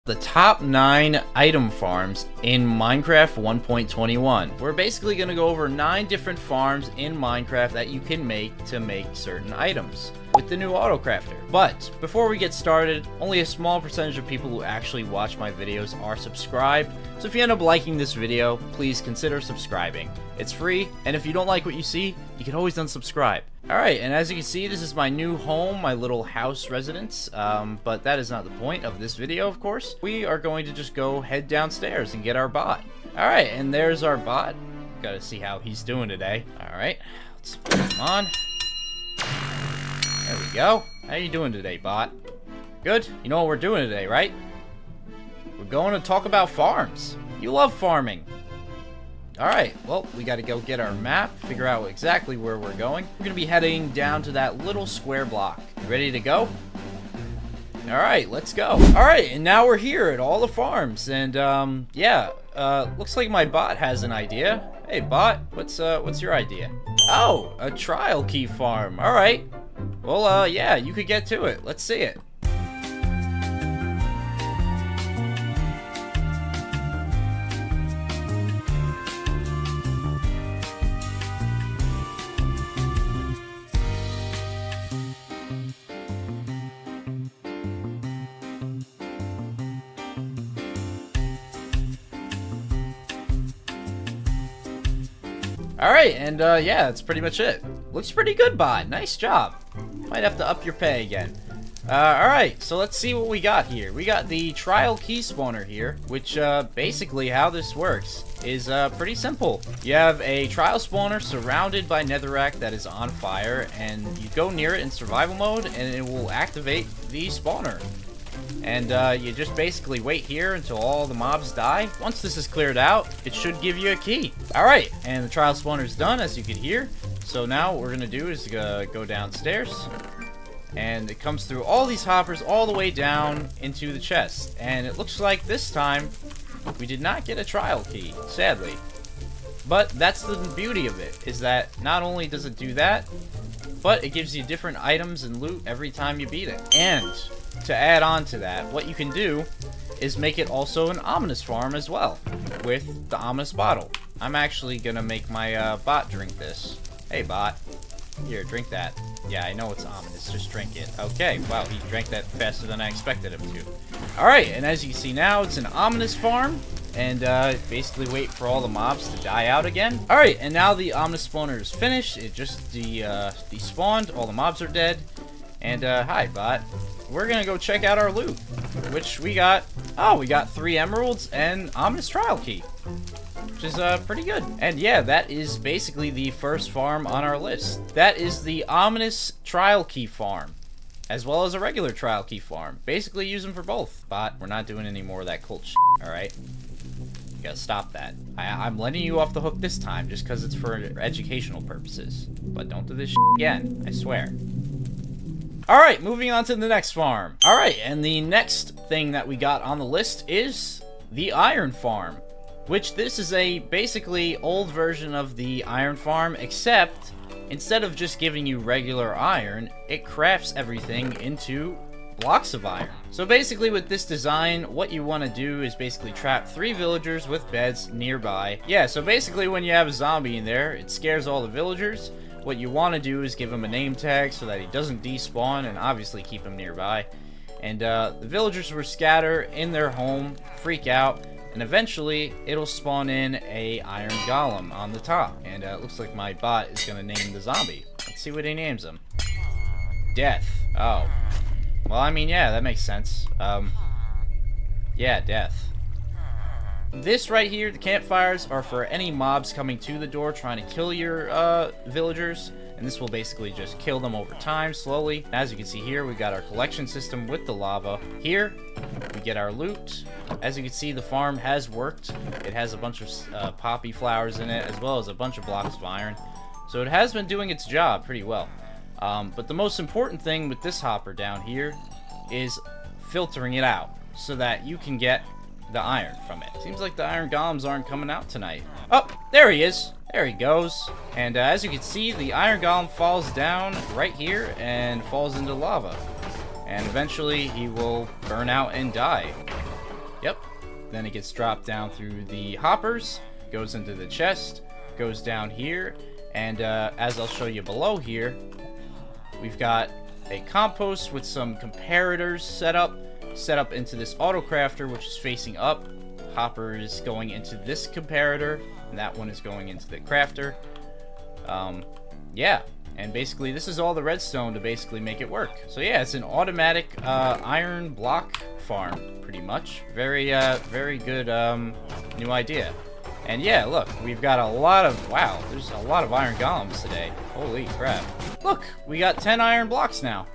The top 9 item farms in Minecraft 1.21. We're basically going to go over 9 different farms in Minecraft that you can make to make certain items with the new auto crafter. But before we get started, only a small percentage of people who actually watch my videos are subscribed. So if you end up liking this video, please consider subscribing. It's free, and if you don't like what you see, you can always unsubscribe. Alright, and as you can see, this is my new home, my little house residence, but that is not the point of this video, of course. We are going to just go head downstairs and get our bot. Alright, and there's our bot. Gotta see how he's doing today. Alright, let's put him on. There we go. How you doing today, bot? Good? You know what we're doing today, right? We're going to talk about farms. You love farming. Alright, well, we gotta go get our map, figure out exactly where we're going. We're gonna be heading down to that little square block. You ready to go? Alright, let's go. Alright, and now we're here at all the farms, and, looks like my bot has an idea. Hey, bot, what's your idea? Oh, a trial key farm. Alright. Well, yeah, you could get to it. Let's see it. Alright, and yeah, that's pretty much it. Looks pretty good, bot. Nice job. Might have to up your pay again. Alright, so let's see what we got here. We got the trial key spawner here, which basically how this works is pretty simple. You have a trial spawner surrounded by netherrack that is on fire, and you go near it in survival mode, and it will activate the spawner. And you just basically wait here until all the mobs die. Once this is cleared out, it should give you a key. Alright, and the trial spawner is done, as you can hear. So now what we're going to do is go downstairs. And it comes through all these hoppers all the way down into the chest. And it looks like this time, we did not get a trial key, sadly. But that's the beauty of it, is that not only does it do that, but it gives you different items and loot every time you beat it. And to add on to that, what you can do is make it also an ominous farm as well, with the ominous bottle. I'm actually gonna make my bot drink this. Hey bot, here, drink that. Yeah, I know it's ominous, just drink it. Okay, wow, he drank that faster than I expected him to. Alright, and as you can see now, it's an ominous farm, and basically wait for all the mobs to die out again. Alright, and now the ominous spawner is finished. It just despawned, all the mobs are dead, and hi bot. We're gonna go check out our loot, which we got. Oh, we got 3 emeralds and ominous trial key, which is pretty good. And yeah, that is basically the first farm on our list. That is the ominous trial key farm, as well as a regular trial key farm. Basically use them for both. But we're not doing any more of that cult shit, alright? You gotta stop that. I'm letting you off the hook this time just because it's for educational purposes. But don't do this shit again, I swear. Alright, moving on to the next farm. Alright, and the next thing that we got on the list is the iron farm. Which this is a basically old version of the iron farm, except instead of just giving you regular iron, it crafts everything into blocks of iron. So basically with this design, what you want to do is basically trap 3 villagers with beds nearby. Yeah, so basically when you have a zombie in there, it scares all the villagers. What you want to do is give him a name tag so that he doesn't despawn, and obviously keep him nearby. And the villagers will scatter in their home, freak out, and eventually it'll spawn in a iron golem on the top. And it looks like my bot is going to name the zombie. Let's see what he names him. Death. Oh. Well, I mean, yeah, that makes sense. Yeah, death. This right here, the campfires, are for any mobs coming to the door trying to kill your villagers, and this will basically just kill them over time, slowly. As you can see here, we got our collection system with the lava. Here, we get our loot. As you can see, the farm has worked. It has a bunch of poppy flowers in it, as well as a bunch of blocks of iron. So it has been doing its job pretty well. But the most important thing with this hopper down here is filtering it out, so that you can get the iron from it. Seems like the iron golems aren't coming out tonight. Oh, there he is. There he goes. And as you can see, the iron golem falls down right here and falls into lava. And eventually he will burn out and die. Yep. Then it gets dropped down through the hoppers, goes into the chest, goes down here, and as I'll show you below here, we've got a compost with some comparators set up into this auto crafter, which is facing up. Hopper is going into this comparator, and that one is going into the crafter. Yeah, and basically this is all the redstone to basically make it work. So yeah, it's an automatic iron block farm, pretty much. Very good new idea. And yeah, look, we've got a lot of, wow, there's a lot of iron golems today. Holy crap. Look, we got 10 iron blocks now.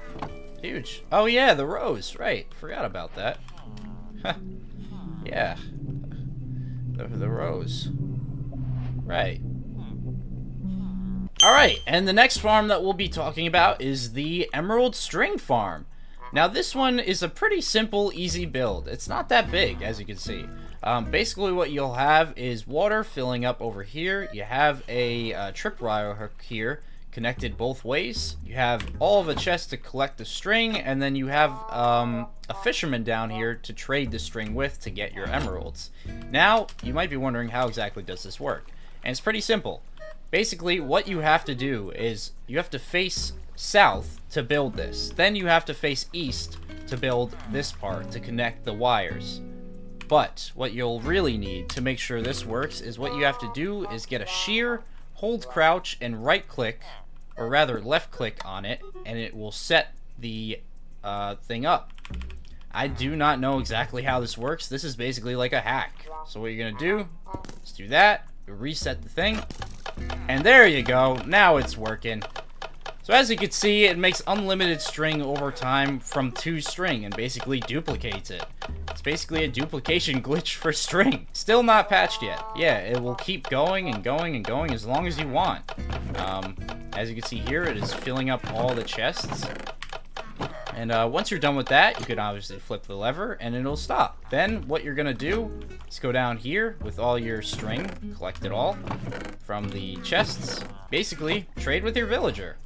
Huge. Oh yeah, the rows, right. Forgot about that. Yeah. The rows. Right. Alright, and the next farm that we'll be talking about is the Emerald String Farm. Now this one is a pretty simple, easy build. It's not that big, as you can see. Basically what you'll have is water filling up over here. You have a tripwire hook here, connected both ways. You have all of a chest to collect the string, and then you have a fisherman down here to trade the string with to get your emeralds. Now, you might be wondering how exactly does this work? And it's pretty simple. Basically, what you have to do is you have to face south to build this. Then you have to face east to build this part to connect the wires. But what you'll really need to make sure this works is what you have to do is get a shear, hold crouch, and right click, or rather left click on it, and it will set the thing up. I do not know exactly how this works. This is basically like a hack. So what you're gonna do is do that, reset the thing, and there you go. Now it's working. So as you can see, it makes unlimited string over time from 2 string and basically duplicates it. It's basically a duplication glitch for string. Still not patched yet. Yeah, it will keep going and going and going as long as you want. As you can see here, it is filling up all the chests. And once you're done with that, you can obviously flip the lever and it'll stop. Then what you're gonna do is go down here with all your string, collect it all from the chests. Basically, trade with your villager.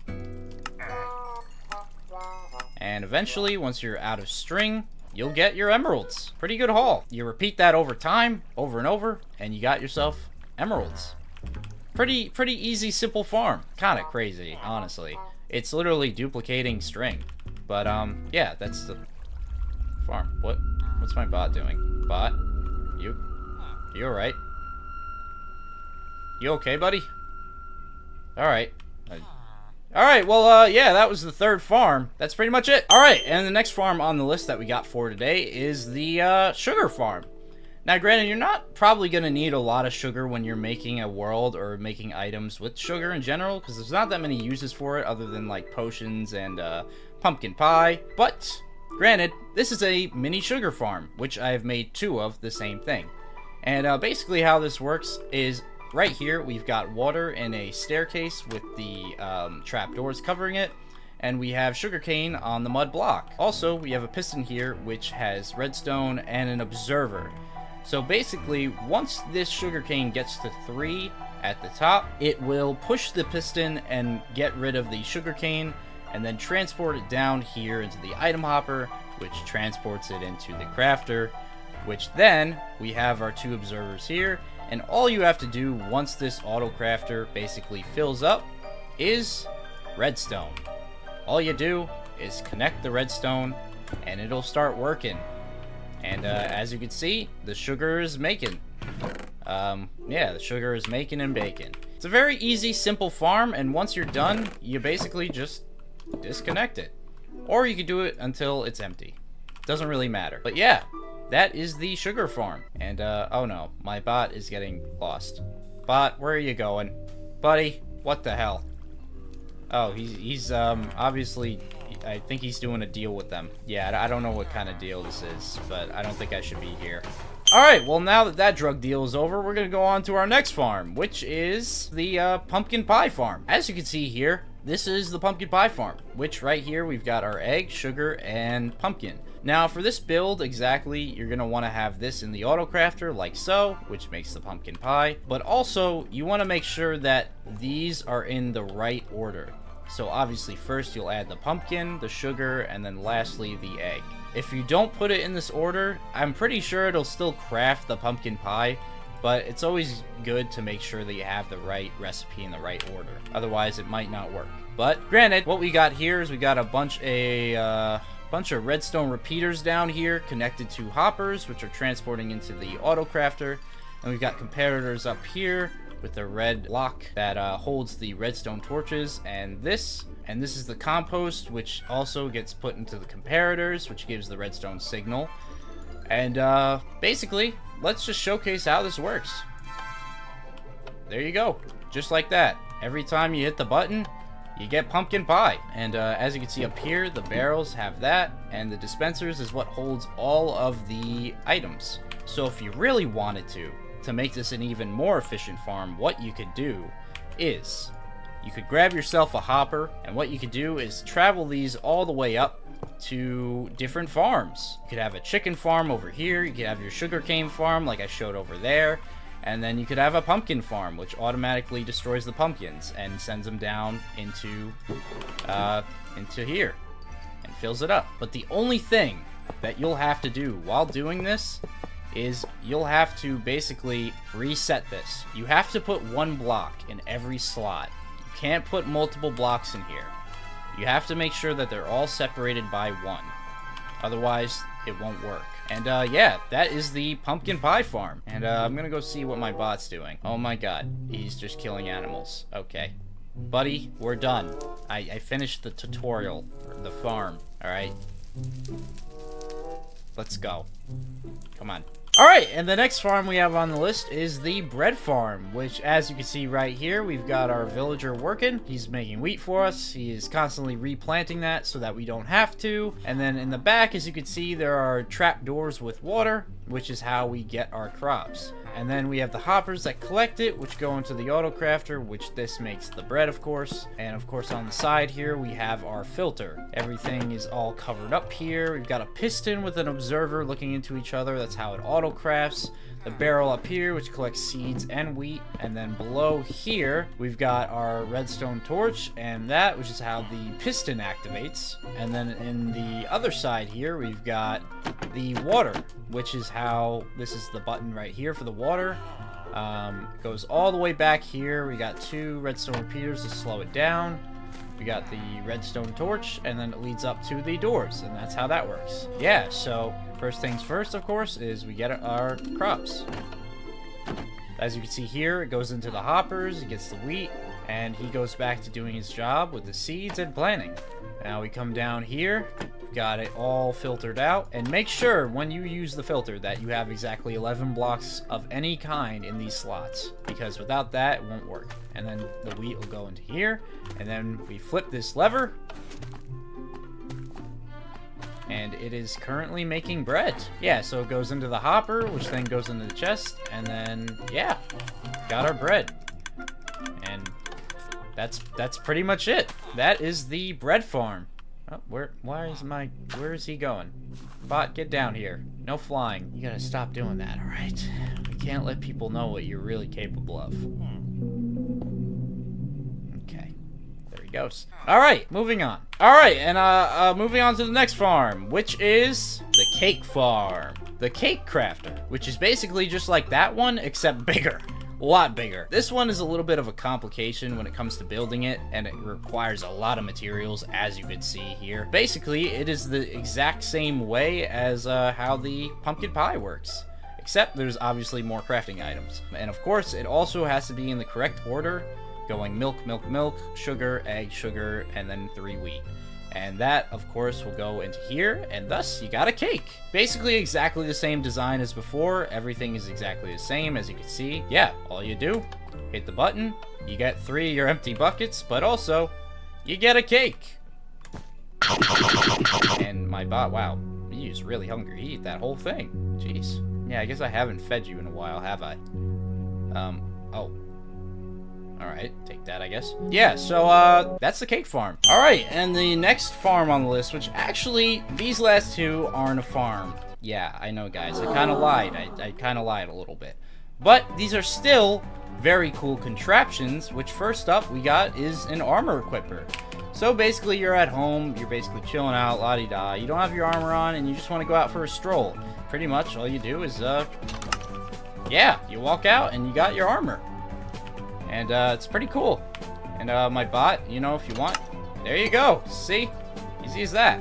And eventually, once you're out of string, you'll get your emeralds. Pretty good haul. You repeat that over time, over and over, and you got yourself emeralds. Pretty easy, simple farm. Kinda crazy, honestly. It's literally duplicating string. But, yeah, that's the farm. What's my bot doing? Bot? You alright? You okay, buddy? Alright. Alright, well, yeah, that was the 3rd farm. That's pretty much it. Alright, and the next farm on the list that we got for today is the, sugar farm. Now, granted, you're not probably going to need a lot of sugar when you're making a world or making items with sugar in general, because there's not that many uses for it other than, like, potions and, pumpkin pie. But, granted, this is a mini sugar farm, which I've made 2 of the same thing. And, basically how this works is right here, we've got water in a staircase with the trapdoors covering it, and we have sugarcane on the mud block. Also, we have a piston here, which has redstone and an observer. So basically, once this sugarcane gets to 3 at the top, it will push the piston and get rid of the sugarcane, and then transport it down here into the item hopper, which transports it into the crafter, which then we have our 2 observers here. And all you have to do once this auto crafter basically fills up is redstone. All you do is connect the redstone and it'll start working. And as you can see, the sugar is making. Yeah, the sugar is making and baking. It's a very easy, simple farm, and once you're done, you basically just disconnect it. Or you can do it until it's empty. Doesn't really matter. But yeah, that is the sugar farm. And, oh no, my bot is getting lost. Bot, where are you going? Buddy, what the hell? Oh, he's obviously, I think he's doing a deal with them. Yeah, I don't know what kind of deal this is, but I don't think I should be here. Alright, well now that that drug deal is over, we're gonna go on to our next farm, which is the pumpkin pie farm. As you can see here, this is the pumpkin pie farm, which right here we've got our egg, sugar, and pumpkin. Now for this build exactly, you're going to want to have this in the auto crafter like so, which makes the pumpkin pie, but also you want to make sure that these are in the right order. So obviously first you'll add the pumpkin, the sugar, and then lastly the egg. If you don't put it in this order, I'm pretty sure it'll still craft the pumpkin pie, but it's always good to make sure that you have the right recipe in the right order. Otherwise, it might not work. But granted, what we got here is we got a bunch of redstone repeaters down here connected to hoppers, which are transporting into the auto crafter. And we've got comparators up here with the red block that holds the redstone torches, and this is the compost, which also gets put into the comparators, which gives the redstone signal. And basically, let's just showcase how this works. There you go, just like that. Every time you hit the button, you get pumpkin pie. And as you can see up here, the barrels have that, and the dispensers is what holds all of the items. So if you really wanted to make this an even more efficient farm, what you could do is you could grab yourself a hopper, and what you could do is travel these all the way up to different farms. You could have a chicken farm over here, you could have your sugarcane farm like I showed over there, and then you could have a pumpkin farm, which automatically destroys the pumpkins and sends them down into here and fills it up. But the only thing that you'll have to do while doing this is you'll have to basically reset this. You have to put one block in every slot. You can't put multiple blocks in here. You have to make sure that they're all separated by one. Otherwise, it won't work. And yeah, that is the pumpkin pie farm. And I'm gonna go see what my bot's doing. Oh my god, he's just killing animals. Okay. Buddy, we're done. I finished the tutorial for the farm, alright? Let's go. Come on. Alright, and the next farm we have on the list is the bread farm, which, as you can see right here, we've got our villager working. He's making wheat for us. He is constantly replanting that so that we don't have to. And then in the back, as you can see, there are trap doors with water, which is how we get our crops. And then we have the hoppers that collect it, which go into the auto crafter, which this makes the bread, of course. And of course, on the side here, we have our filter. Everything is all covered up here. We've got a piston with an observer looking into each other. That's how it auto crafts. The barrel up here, which collects seeds and wheat. And then below here, we've got our redstone torch, and that, which is how the piston activates. And then in the other side here, we've got the water, which is how, this is the button right here for the water. Goes all the way back here. We got 2 redstone repeaters to slow it down. We got the redstone torch, and then it leads up to the doors, and that's how that works. Yeah, so first things first, of course, is we get our crops. As you can see here, it goes into the hoppers, it gets the wheat, and he goes back to doing his job with the seeds and planting. Now we come down here, got it all filtered out, and make sure when you use the filter that you have exactly 11 blocks of any kind in these slots, because without that it won't work. And then the wheat will go into here, and then we flip this lever, and it is currently making bread. Yeah, so it goes into the hopper, which then goes into the chest, and then yeah, got our bread. And that's pretty much it. That is the bread farm. Oh, where is he going? Bot, get down here. No flying. You gotta stop doing that, alright? We can't let people know what you're really capable of. Okay. There he goes. Alright, moving on. Alright, and moving on to the next farm, which is the cake farm. The cake crafter, which is basically just like that one, except bigger. A lot bigger. This one is a little bit of a complication when it comes to building it, and it requires a lot of materials, as you can see here. Basically, it is the exact same way as how the pumpkin pie works, except there's obviously more crafting items. And of course, it also has to be in the correct order, going milk, milk, milk, sugar, egg, sugar, and then 3 wheat. And that, of course, will go into here, and thus, you got a cake. Basically exactly the same design as before. Everything is exactly the same, as you can see. Yeah, all you do, hit the button, you get 3 of your empty buckets, but also, you get a cake. And my bot, wow, he's really hungry. He ate that whole thing. Jeez. Yeah, I guess I haven't fed you in a while, have I? Oh. Alright, take that, I guess. Yeah, so, that's the cake farm. Alright, and the next farm on the list, which actually, these last 2 aren't a farm. Yeah, I know, guys. I kind of lied. I kind of lied a little bit. But these are still very cool contraptions, which first up we got is an armor equipper. So basically, you're at home, you're basically chilling out, la-di-da. You don't have your armor on, and you just want to go out for a stroll. Pretty much all you do is, yeah, you walk out, and you got your armor. And, it's pretty cool. And, my bot, you know, if you want, there you go. See? Easy as that.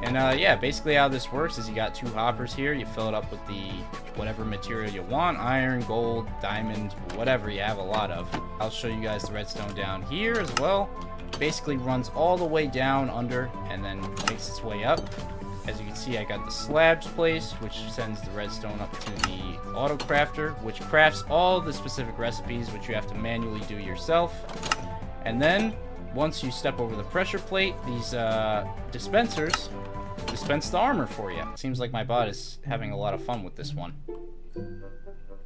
And, yeah, basically how this works is you got 2 hoppers here. You fill it up with the whatever material you want. Iron, gold, diamond, whatever you have a lot of. I'll show you guys the redstone down here as well. Basically runs all the way down under and then makes its way up. As you can see, I got the slabs placed, which sends the redstone up to the auto crafter, which crafts all the specific recipes, which you have to manually do yourself. And then once you step over the pressure plate, these dispensers dispense the armor for you. It seems like my bot is having a lot of fun with this one.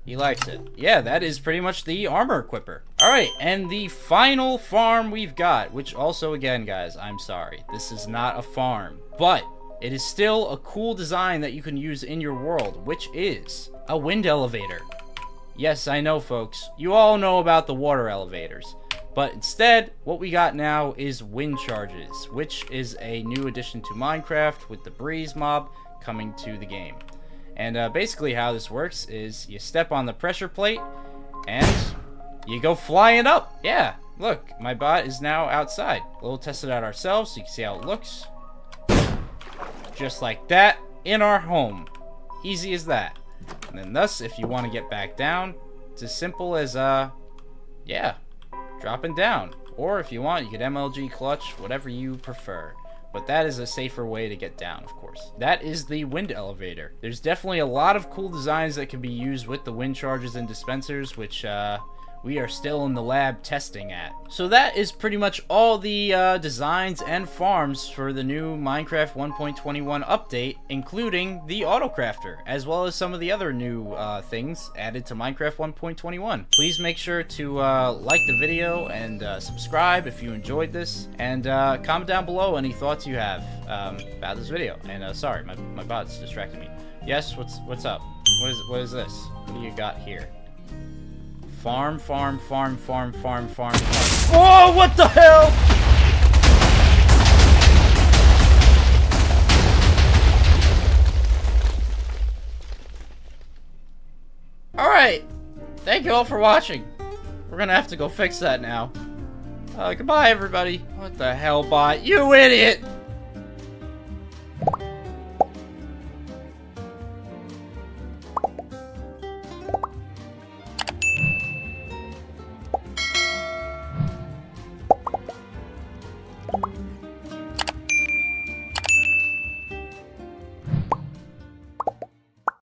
He likes it. Yeah, that is pretty much the armor equipper. Alright, and the final farm we've got, which also, again, guys, I'm sorry. This is not a farm, but it is still a cool design that you can use in your world, which is a wind elevator. Yes, I know, folks. You all know about the water elevators. But instead, what we got now is wind charges, which is a new addition to Minecraft with the breeze mob coming to the game. And basically how this works is you step on the pressure plate and you go flying up. Yeah, look, my bot is now outside. We'll test it out ourselves so you can see how it looks. Just like that, in our home. Easy as that. And then thus, if you want to get back down, it's as simple as, yeah, dropping down. Or if you want, you could MLG clutch, whatever you prefer. But that is a safer way to get down, of course. That is the wind elevator. There's definitely a lot of cool designs that can be used with the wind charges and dispensers, which we are still in the lab testing at. So that is pretty much all the designs and farms for the new Minecraft 1.21 update, including the autocrafter, as well as some of the other new things added to Minecraft 1.21. Please make sure to like the video and subscribe if you enjoyed this, and comment down below any thoughts you have about this video. And sorry, my bot's distracting me. Yes, what's up? What is this? What do you got here? Farm. Whoa, what the hell? Alright. Thank you all for watching. We're gonna have to go fix that now. Goodbye, everybody. What the hell, bot? You idiot!